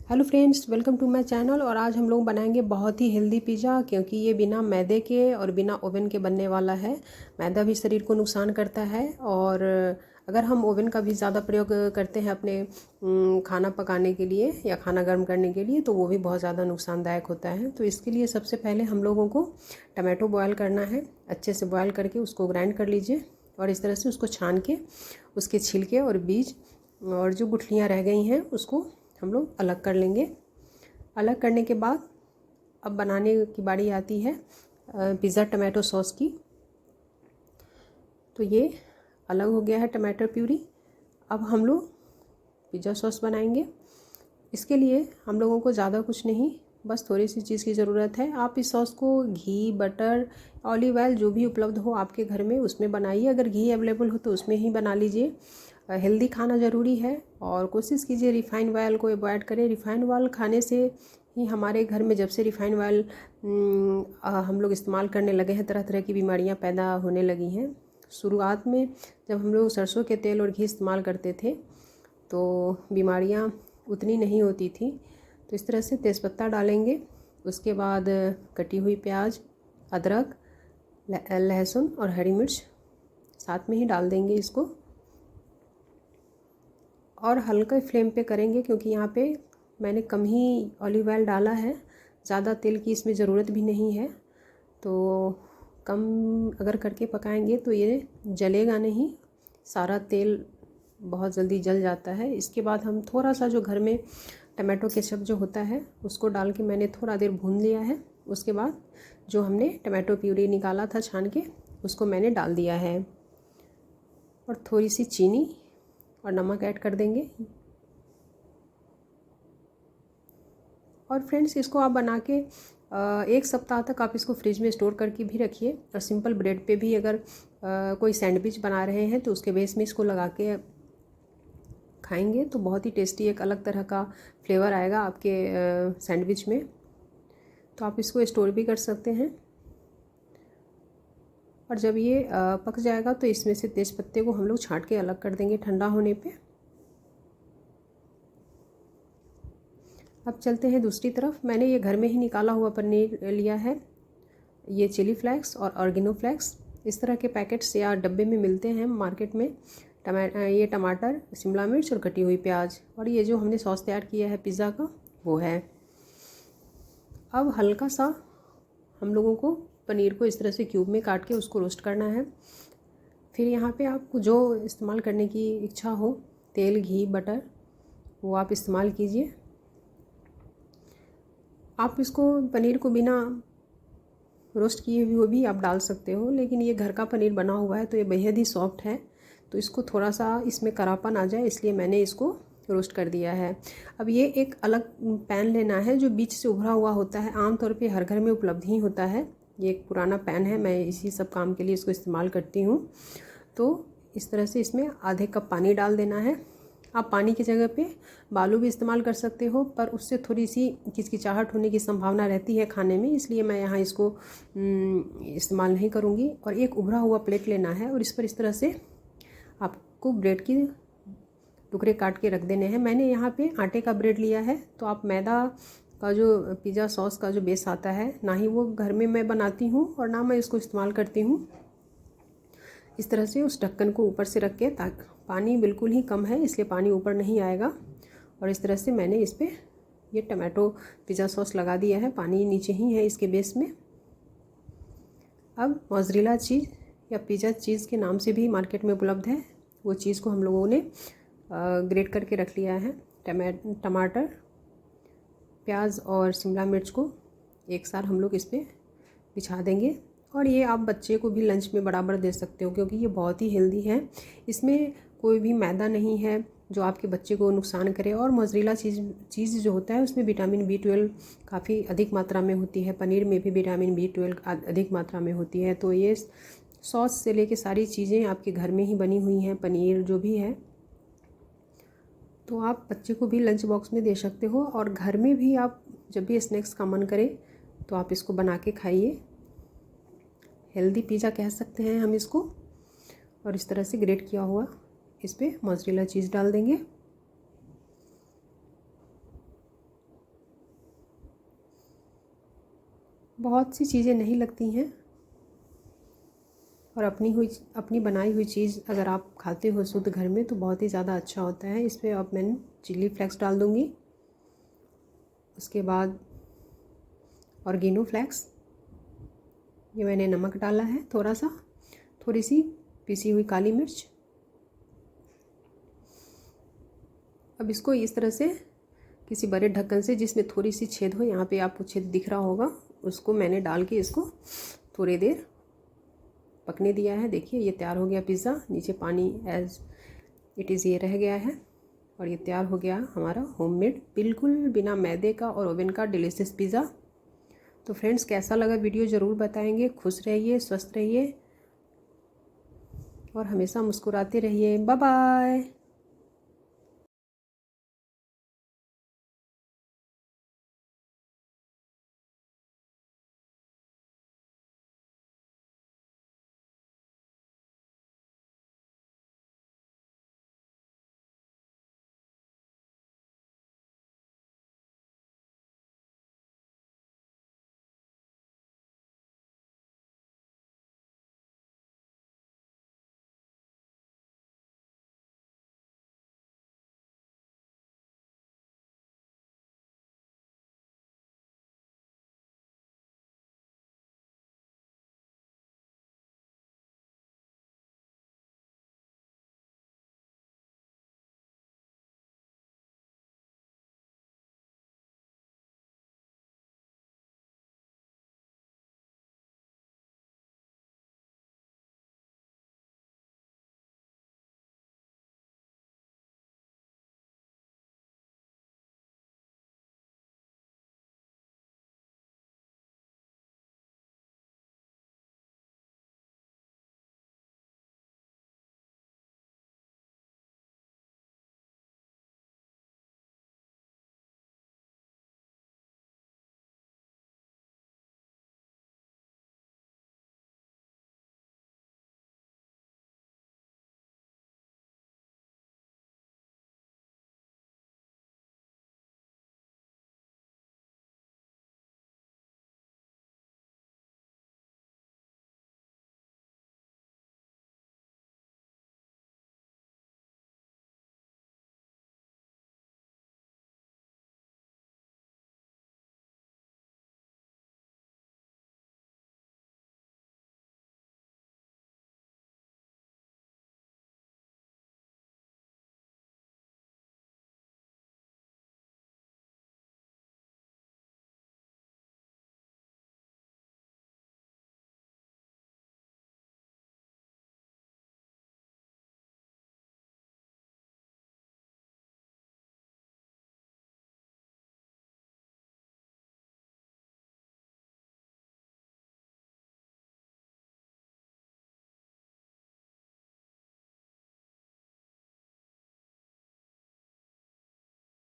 Hello friends, welcome to my channel. और आज हम लोग बनाएंगे बहुत ही हेल्दी पिज़्ज़ा, क्योंकि ये बिना मैदे के और बिना ओवन के बनने वाला है। मैदा भी शरीर को नुकसान करता है, और अगर हम ओवन का भी ज़्यादा प्रयोग करते हैं अपने खाना पकाने के लिए या खाना गर्म करने के लिए, तो वो भी बहुत ज़्यादा नुकसानदायक होता है। तो इसके लिए सबसे पहले हम लोगों को टमाटो बॉयल करना है। अच्छे से बॉयल करके उसको ग्राइंड कर लीजिए, और इस तरह से उसको छान के उसके छिलके और बीज और जो गुठलियाँ रह गई हैं उसको हम लोग अलग कर लेंगे। अलग करने के बाद अब बनाने की बारी आती है पिज़्ज़ा टमाटो सॉस की। तो ये अलग हो गया है टमाटर प्यूरी। अब हम लोग पिज़्ज़ा सॉस बनाएंगे। इसके लिए हम लोगों को ज़्यादा कुछ नहीं, बस थोड़ी सी चीज़ की ज़रूरत है। आप इस सॉस को घी, बटर, ऑलिव ऑयल जो भी उपलब्ध हो आपके घर में उसमें बनाइए। अगर घी अवेलेबल हो तो उसमें ही बना लीजिए। हेल्दी खाना ज़रूरी है, और कोशिश कीजिए रिफ़ाइंड ऑयल को अवॉइड करें। रिफ़ाइंड ऑयल खाने से ही हमारे घर में, जब से रिफ़ाइंड ऑयल हम लोग इस्तेमाल करने लगे हैं, तरह तरह की बीमारियां पैदा होने लगी हैं। शुरुआत में जब हम लोग सरसों के तेल और घी इस्तेमाल करते थे तो बीमारियां उतनी नहीं होती थी। तो इस तरह से तेज़पत्ता डालेंगे, उसके बाद कटी हुई प्याज, अदरक, लहसुन और हरी मिर्च साथ में ही डाल देंगे इसको, और हल्के फ्लेम पे करेंगे, क्योंकि यहाँ पे मैंने कम ही ऑलिव ऑयल डाला है। ज़्यादा तेल की इसमें ज़रूरत भी नहीं है। तो कम अगर करके पकाएंगे तो ये जलेगा नहीं, सारा तेल बहुत जल्दी जल जाता है। इसके बाद हम थोड़ा सा जो घर में टमाटो केचप जो होता है उसको डाल के मैंने थोड़ा देर भून लिया है। उसके बाद जो हमने टमाटो प्यूरी निकाला था छान के, उसको मैंने डाल दिया है, और थोड़ी सी चीनी और नमक ऐड कर देंगे। और फ्रेंड्स, इसको आप बना के 1 सप्ताह तक आप इसको फ्रिज में स्टोर करके भी रखिए। और सिंपल ब्रेड पे भी अगर कोई सैंडविच बना रहे हैं तो उसके बेस में इसको लगा के खाएंगे तो बहुत ही टेस्टी एक अलग तरह का फ्लेवर आएगा आपके सैंडविच में। तो आप इसको स्टोर भी कर सकते हैं। और जब ये पक जाएगा तो इसमें से तेज़ पत्ते को हम लोग छाँट के अलग कर देंगे ठंडा होने पे। अब चलते हैं दूसरी तरफ। मैंने ये घर में ही निकाला हुआ पनीर लिया है। ये चिली फ्लेक्स और ऑर्गेनो फ्लेक्स इस तरह के पैकेट्स या डब्बे में मिलते हैं मार्केट में। ये टमाटर, शिमला मिर्च और कटी हुई प्याज, और ये जो हमने सॉस तैयार किया है पिज़्ज़ा का वो है। अब हल्का सा हम लोगों को पनीर को इस तरह से क्यूब में काट के उसको रोस्ट करना है। फिर यहाँ पे आपको जो इस्तेमाल करने की इच्छा हो, तेल, घी, बटर, वो आप इस्तेमाल कीजिए। आप इसको पनीर को बिना रोस्ट किए हुए भी आप डाल सकते हो, लेकिन ये घर का पनीर बना हुआ है तो ये बेहद ही सॉफ्ट है। तो इसको थोड़ा सा इसमें करापन आ जाए इसलिए मैंने इसको रोस्ट कर दिया है। अब ये एक अलग पैन लेना है जो बीच से उभरा हुआ होता है। आमतौर पे हर घर में उपलब्ध ही होता है। ये एक पुराना पैन है, मैं इसी सब काम के लिए इसको इस्तेमाल करती हूँ। तो इस तरह से इसमें आधे कप पानी डाल देना है। आप पानी की जगह पे बालू भी इस्तेमाल कर सकते हो, पर उससे थोड़ी सी किचकिचाहट होने की संभावना रहती है खाने में, इसलिए मैं यहाँ इसको इस्तेमाल नहीं करूँगी। और एक उभरा हुआ प्लेट लेना है, और इस पर इस तरह से आपको ब्रेड की टुकड़े काट के रख देने हैं। मैंने यहाँ पे आटे का ब्रेड लिया है। तो आप मैदा का जो पिज़्ज़ा सॉस का जो बेस आता है, ना ही वो घर में मैं बनाती हूँ और ना मैं इसको इस्तेमाल करती हूँ। इस तरह से उस ढक्कन को ऊपर से रख के, ताकि पानी बिल्कुल ही कम है इसलिए पानी ऊपर नहीं आएगा। और इस तरह से मैंने इस पर ये टमाटो पिज़्ज़ा सॉस लगा दिया है। पानी नीचे ही है इसके बेस में। अब मोज़रेला चीज़ या पिज़्ज़ा चीज़ के नाम से भी मार्केट में उपलब्ध है, वो चीज़ को हम लोगों ने ग्रेट करके रख लिया है। टमाटर, प्याज और शिमला मिर्च को एक साथ हम लोग इस पर बिछा देंगे। और ये आप बच्चे को भी लंच में बराबर दे सकते हो, क्योंकि ये बहुत ही हेल्दी है। इसमें कोई भी मैदा नहीं है जो आपके बच्चे को नुकसान करे। और मोज़रेला चीज़ जो होता है उसमें विटामिन B12 काफ़ी अधिक मात्रा में होती है। पनीर में भी विटामिन B12 अधिक मात्रा में होती है। तो ये सॉस से लेके सारी चीज़ें आपके घर में ही बनी हुई हैं, पनीर जो भी है। तो आप बच्चे को भी लंच बॉक्स में दे सकते हो, और घर में भी आप जब भी स्नैक्स का मन करे तो आप इसको बना के खाइए। हेल्दी पिज़्ज़ा कह सकते हैं हम इसको। और इस तरह से ग्रेट किया हुआ इस पर मोज़रेला चीज़ डाल देंगे। बहुत सी चीज़ें नहीं लगती हैं और अपनी बनाई हुई चीज़ अगर आप खाते हो शुद्ध घर में तो बहुत ही ज़्यादा अच्छा होता है। इसमें अब मैंने चिल्ली फ्लेक्स डाल दूँगी, उसके बाद ऑर्गेनो फ्लेक्स, ये मैंने नमक डाला है थोड़ा सा, थोड़ी सी पिसी हुई काली मिर्च। अब इसको इस तरह से किसी बड़े ढक्कन से जिसमें थोड़ी सी छेद हो, यहाँ पे आपको छेद दिख रहा होगा, उसको मैंने डाल के इसको थोड़ी देर पकने दिया है। देखिए ये तैयार हो गया पिज़्ज़ा, नीचे पानी एज इट इज़ ये रह गया है और ये तैयार हो गया हमारा होममेड बिल्कुल बिना मैदे का और ओवन का डिलीशियस पिज़्ज़ा। तो फ्रेंड्स कैसा लगा वीडियो ज़रूर बताएंगे। खुश रहिए, स्वस्थ रहिए और हमेशा मुस्कुराते रहिए। Bye bye.